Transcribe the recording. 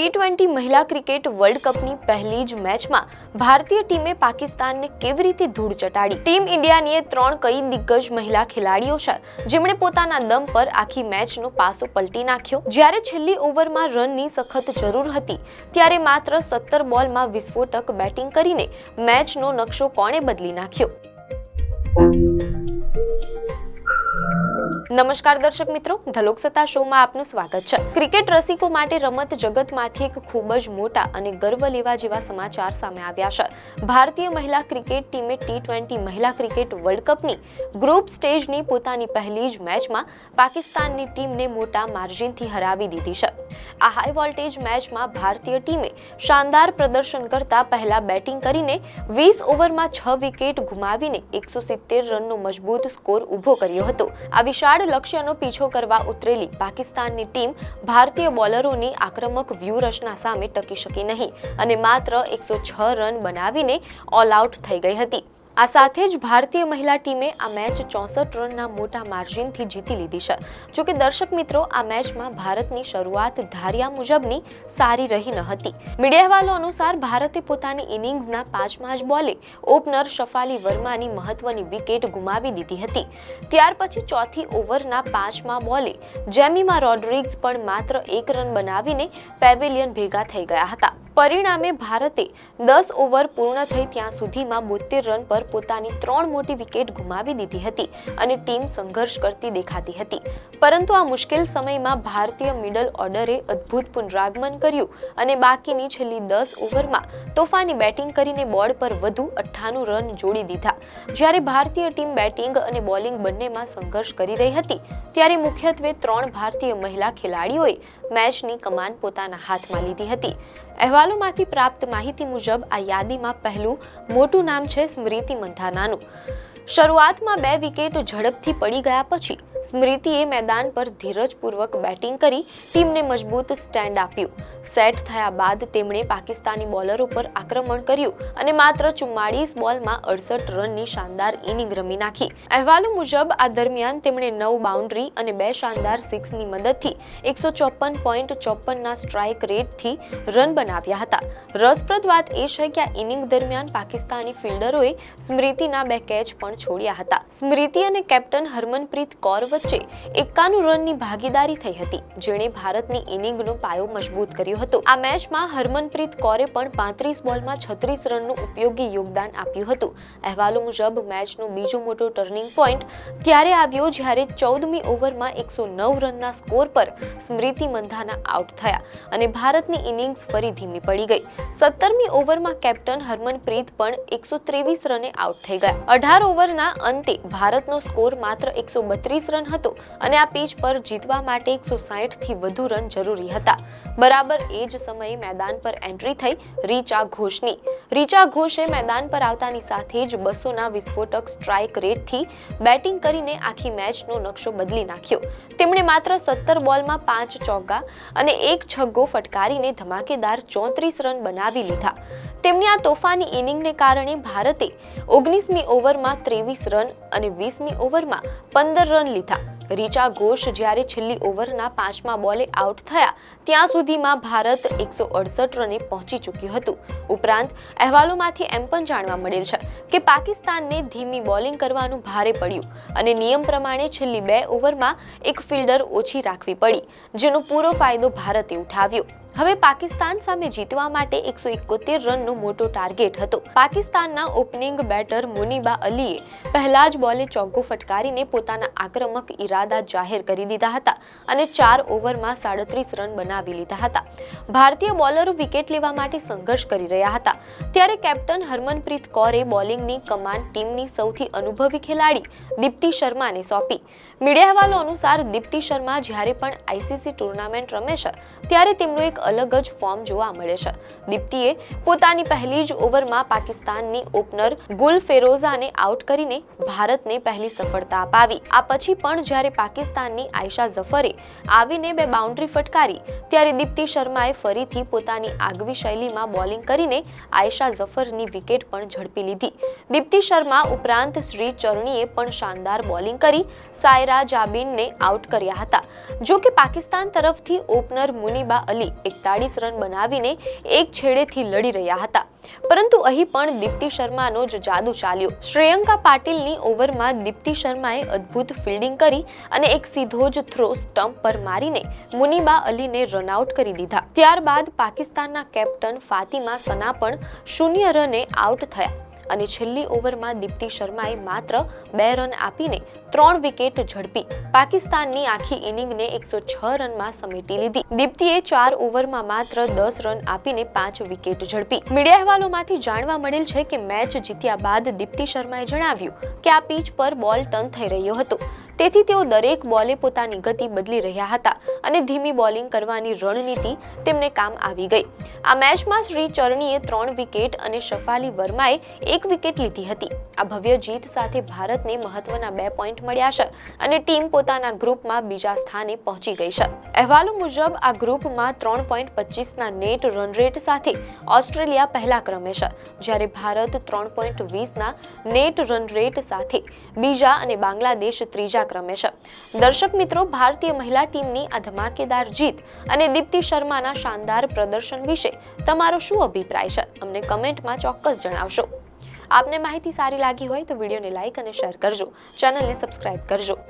T20 મહિલા cricket world કપની પહેલી જ મેચમાં ભારતીય ટીમે પાકિસ્તાનને કેવી રીતે ધૂળ ચટાડી। ટીમ ઇન્ડિયાની 3 કઈ દિગ્ગજ મહિલા ખેલાડીઓ છે જેમણે પોતાના દમ પર આખી મેચનો પાસો પલટી નાખ્યો। જ્યારે છેલ્લી ઓવરમાં રનની સખત જરૂર હતી ત્યારે માત્ર 17 બોલમાં વિસ્ફોટક બેટિંગ કરીને મેચનો નકશો કોણે બદલી નાખ્યો। નમસ્કાર દર્શક મિત્રો, ધ લોકસત્તા શોમાં આપનું સ્વાગત છે। ક્રિકેટ રસિકો માટે રમત જગતમાંથી એક ખૂબ જ મોટા અને ગર્વ લેવા જેવા સમાચાર સામે આવ્યા છે। ભારતીય મહિલા ક્રિકેટ ટીમે ટી20 મહિલા ક્રિકેટ વર્લ્ડ કપની ગ્રુપ સ્ટેજની પોતાની પહેલી જ મેચમાં પાકિસ્તાનની ટીમને મોટા માર્જિનથી હરાવી દીધી છે। આ હાઈ વોલ્ટેજ મેચમાં ભારતીય ટીમે શાનદાર પ્રદર્શન કરતા પહેલા બેટિંગ કરીને 20 ઓવરમાં 6 વિકેટ ગુમાવીને 170 રનનો મજબૂત સ્કોર ઊભો કર્યો હતો। આ વિશાળ લક્ષ્યનો પીછો કરવા ઉતરેલી પાકિસ્તાનની ટીમ ભારતીય બોલરોની આક્રમક વ્યૂહરચના સામે ટકી શકી નહીં અને માત્ર 106 રન બનાવીને ઓલ આઉટ થઈ ગઈ હતી। આ સાથે જ ભારતીય મહિલા ટીમે આ મેચ 64 રનના મોટા માર્જિનથી જીતી લીધી છે। જોકે દર્શક મિત્રો, આ મેચમાં ભારતની શરૂઆત ધાર્યા મુજબની સારી રહી ન હતી। મીડિયા અહેવાલો અનુસાર ભારતે પોતાની ઇનિંગ્સના 5મા જ બોલે ઓપનર શફાલી વર્માની મહત્વની વિકેટ ગુમાવી દીધી હતી। ત્યાર પછી ચોથી ઓવરના 5મા બોલે જેમિમા રોડ્રિગ્સ પણ માત્ર 1 રન બનાવીને પેવેલિયન ભેગા થઈ ગયા હતા। પરિણામે ભારતે 10 ઓવર પૂર્ણ થઈ ત્યાં સુધીમાં 72 રન પર પોતાની 3 મોટી વિકેટ ગુમાવી દીધી હતી અને ટીમ સંઘર્ષ કરતી દેખાતી હતી। પરંતુ આ મુશ્કેલ સમયમાં ભારતીય મિડલ ઓર્ડરે અદ્ભુત પુનરાગમન કર્યું અને બાકીની છેલ્લી 10 ઓવરમાં તોફાની બેટિંગ કરીને બોર્ડ પર વધુ 98 રન જોડી દીધા। જ્યારે ભારતીય ટીમ બેટિંગ અને બોલિંગ બંનેમાં સંઘર્ષ કરી રહી હતી ત્યારે મુખ્યત્વે 3 ભારતીય મહિલા ખેલાડીઓએ મેચની કમાન પોતાના હાથમાં લીધી હતી। અહેવાલોમાંથી પ્રાપ્ત માહિતી મુજબ આ યાદીમાં પહેલું મોટું નામ છે સ્મૃતિ મંધાનાનું। શરૂઆતમાં 2 વિકેટ ઝડપથી પડી ગયા પછી સ્મૃતિએ મેદાન પર ધીરજપૂર્વક બેટિંગ કરી ટીમને મજબૂત સ્ટેન્ડ આપ્યું। સેટ થયા બાદ તેમણે પાકિસ્તાની બોલરો પર આક્રમણ કર્યું અને માત્ર 44 બોલમાં 68 રનની શાનદાર ઇનિંગ રમી નાખી। અહેવાલો મુજબ આ દરમિયાન તેમણે 9 બાઉન્ડ્રી અને 2 શાનદાર સિક્સની મદદથી 154.54ના સ્ટ્રાઇક રેટથી રન બનાવ્યા હતા। રસપ્રદ વાત એ છે કે આ ઇનિંગ દરમિયાન પાકિસ્તાની ફિલ્ડરોએ સ્મૃતિના 2 કેચ પણ છોડ્યા હતા। સ્મૃતિ અને કેપ્ટન હરમનપ્રીત કૌર વચ્ચે 51 રનની ભાગીદારી થઈ હતી, જેણે ભારતની ઇનિંગનો પાયો મજબૂત કર્યો હતો। આ મેચમાં હરમનપ્રીત કૌરે પણ 35 બોલમાં 36 રનનું ઉપયોગી યોગદાન આપ્યું હતું। અહેવાલો મુજબ મેચનો બીજો મોટો ટર્નિંગ પોઈન્ટ ત્યારે આવ્યો જ્યારે 14મી ઓવરમાં 109 રનના સ્કોર પર સ્મૃતિ મંધાના આઉટ થયા અને ભારતની ઇનિંગ્સ ફરી ધીમી પડી ગઈ। 17મી ઓવરમાં કેપ્ટન હરમનપ્રીત પણ 123 રને આઉટ થઈ ગયા। 18 ઓવરના અંતે ભારતનો સ્કોર માત્ર 132 રન હતો અને આ પીચ પર જીતવા માટે 160 થી વધુ રન જરૂરી હતા। બરાબર એ જ સમયે મેદાન પર એન્ટ્રી થઈ રીચા ઘોષની। રીચા ઘોષે મેદાન પર આવતાની સાથે જ 200ના વિસ્ફોટક સ્ટ્રાઇક રેટથી બેટિંગ કરીને આખી મેચનો નકશો બદલી નાખ્યો। તેમણે માત્ર 17 બોલમાં 5 ચોગ્ગા અને 1 છગ્ગો ફટકારીને ધમાકેદાર 34 રન બનાવી લીધા। તેમની આ તોફાની ઇનિંગને કારણે ભારતે 19મી ઓવરમાં 23 રન અને 20મી ઓવરમાં 15 રન લીધા। રીચા ઘોષ જ્યારે છેલ્લી ઓવરના 5મા બોલે આઉટ થયા ત્યાં સુધીમાં ભારત 168 રને પહોંચી ચૂક્યું હતું। ઉપરાંત અહેવાલોમાંથી એમ પણ જાણવા મળેલ છે કે પાકિસ્તાનને ધીમી બોલિંગ કરવાનું ભારે પડ્યું અને નિયમ પ્રમાણે છેલ્લી 2 ઓવરમાં એક ફિલ્ડર ઓછી રાખવી પડી, જેનો પૂરો ફાયદો ભારતે ઉઠાવ્યો। હવે પાકિસ્તાન સામે જીતવા માટે 171 રનનો મોટો ટાર્ગેટ હતો। પાકિસ્તાનના ઓપનિંગ બેટર મુનીબા અલીએ પહેલા જ બોલે ચોગ્ગો ફટકારીને પોતાના આક્રમક ઇરાદા જાહેર કરી દીધા હતા અને 4 ઓવરમાં 37 રન બનાવી લીધા હતા। ભારતીય બોલરો વિકેટ લેવા માટે સંઘર્ષ કરી રહ્યા હતા ત્યારે કેપ્ટન હરમનપ્રીત કૌરે બોલિંગની કમાન ટીમની સૌથી અનુભવી ખેલાડી દીપ્તિ શર્માને સોંપી। મીડિયા અહેવાલો અનુસાર દીપ્તિ શર્મા જ્યારે પણ આઈસીસી ટુર્નામેન્ટ રમે છે ત્યારે તેમનો એક અલગ જ ફોર્મ જોવા મળે છે। દીપ્તિએ પોતાની પહેલી જ ઓવરમાં પાકિસ્તાનની ઓપનર ગુલ ફેરોઝાને આઉટ કરીને ભારતને પહેલી સફળતા અપાવી। આ પછી પણ જ્યારે પાકિસ્તાનની આયશા ઝફરે આવીને 2 બાઉન્ડ્રી ફટકારી ત્યારે દીપ્તિ શર્માએ ફરીથી પોતાની આગવી શૈલીમાં બોલિંગ કરીને આયશા ઝફરની વિકેટ પણ ઝડપી લીધી। દીપ્તિ શર્મા ઉપરાંત શ્રી ચરણીએ પણ શાનદાર બોલિંગ કરી સાયરા જાબીનને આઉટ કર્યા હતા। જો કે પાકિસ્તાન તરફથી ઓપનર મુનીબા અલી 41 રન બનાવીને એક છેડેથી લડી રહ્યા હતા, પરંતુ અહીં પણ દીપ્તિ શર્માનો જ જાદુ ચાલ્યો. શ્રેયંકા પાટીલની ઓવરમાં દીપ્તિ શર્માએ અદ્ભુત ફિલ્ડિંગ કરી અને એક સીધો જ થ્રો સ્ટમ્પ પર મારીને મુનીબા અલીને રનઆઉટ કરી દીધા. ત્યારબાદ પાકિસ્તાનના કેપ્ટન ફાતિમા સના પણ 0 રને આઉટ થયા અને છેલ્લી ઓવરમાં દીપ્તિ શર્માએ માત્ર 2 રન આપીને 3 વિકેટ ઝડપી પાકિસ્તાનની આખી ઇનિંગને 106 રનમાં સમેટી લીધી. દીપ્તિએ 4 ઓવરમાં માત્ર 10 રન આપીને 5 વિકેટ ઝડપી. મીડિયા અહેવાલોમાંથી જાણવા મળેલ છે કે મેચ જીત્યા બાદ દીપ્તિ શર્માએ જણાવ્યું કે આ પીચ પર બોલ ટર્ન થઈ રહ્યો હતો, તેથી તેઓ દરેક બોલે પોતાની ગતિ બદલી રહ્યા હતા અને ધીમી બોલિંગ કરવાની રણનીતિ તેમને કામ આવી ગઈ. આ મેચમાં શ્રી ચરણીએ 3 વિકેટ અને શફાલી વર્માએ 1 વિકેટ લીધી હતી. આ ભવ્ય જીત સાથે ભારતને મહત્વના 2 પોઈન્ટ મળ્યા છે અને ટીમ પોતાના ગ્રુપમાં બીજા સ્થાને પહોંચી ગઈ છે. અહેવાલો મુજબ આ ગ્રુપમાં 3.25ના નેટ રન રેટ સાથે ઓસ્ટ્રેલિયા પહેલા ક્રમે છે, જ્યારે ભારત 3.20ના નેટ રન રેટ સાથે બીજા અને બાંગ્લાદેશ ત્રીજા ક્રમે છે. દર્શક મિત્રો, ભારતીય મહિલા ટીમની આ ધમાકેદાર જીત અને દીપ્તિ શર્માના શાનદાર પ્રદર્શન વિશે તમારો શું અભિપ્રાય છે? અમને કમેન્ટમાં ચોક્કસ જણાવશો. આપને માહિતી સારી લાગી હોય તો વિડીયોને લાઈક અને શેર કરજો, ચેનલને સબસ્ક્રાઇબ કરજો.